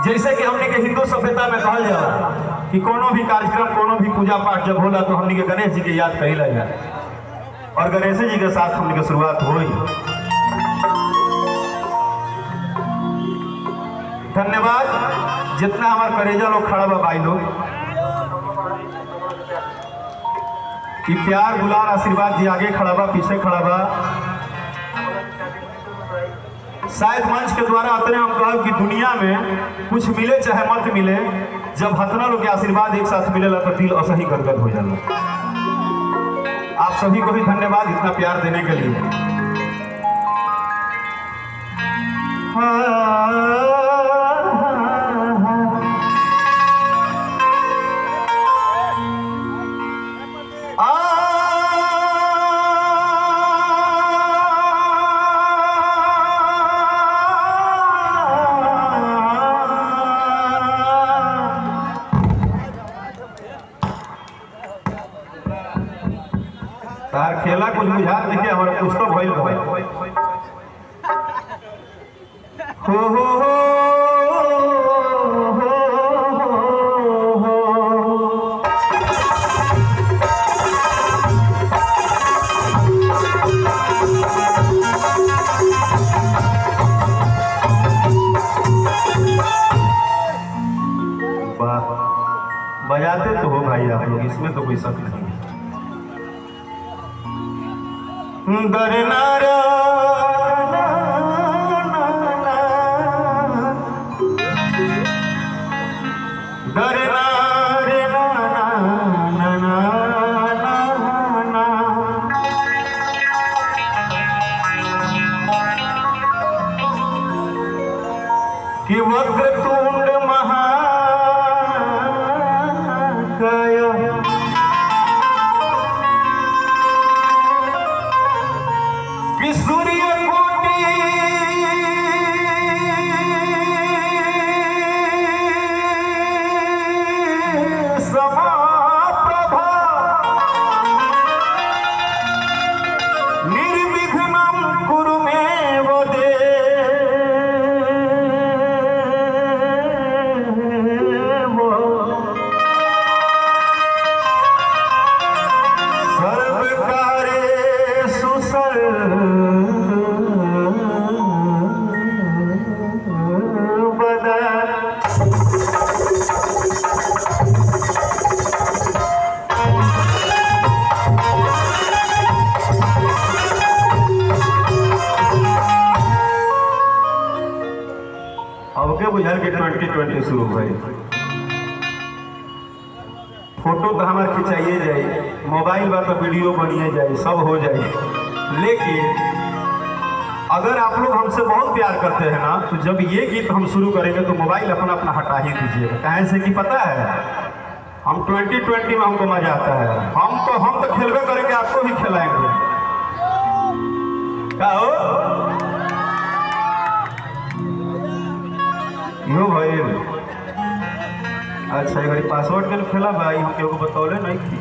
जैसे कि हमने के हिंदू सभ्यता में कहल जाला कि कोनो भी कार्यक्रम कोनो भी पूजा पाठ जब होला तो हमने के गणेश जी के याद कहिला जाए और गणेश जी के साथ हमने के शुरुआत हुई। धन्यवाद जितना हमारे करेजा लोग खड़ा बा भाई लोग कि प्यार गुलार आशीर्वाद जी आगे खड़ा बा पीछे खड़ा बा। शायद मंच के द्वारा अपने हम कहब कि दुनिया में कुछ मिले चाहे मत मिले, जब हतना लोग के आशीर्वाद एक साथ मिलेला तो दिल असही गदगद हो जाला। आप सभी को भी धन्यवाद इतना प्यार देने के लिए। तार खेला कुछ बुझात देखिए हमारा कुछ तो भइल भाई हो वाह बजाते तो हो भाई आप लोग, इसमें तो कोई शक नहीं। दरनारा कि वक्रतुंड महाकाय कि सूर्य कोटि समाप्रभा निर्विघ्नं कुरु मे देव सर्वकारेषु अब के बुझल के 2020 शुरू भाई। फोटो तो हमारे खिंचाइए जाए, मोबाइल बा तो वीडियो बनिए जाए, सब हो जाए, लेकिन अगर आप लोग हमसे बहुत प्यार करते हैं ना तो जब ये गीत हम शुरू करेंगे तो मोबाइल अपना अपना हटा ही दीजिएगा। कहे से कि पता है हम 2020 में हमको मजा आता है, हम तो खेलवे करेंगे, आपको भी खिलाएंगे। क्या हो यो भाई अच्छा एक पासवर्ड के खेला भाई हम केहू बतौले नहीं थी।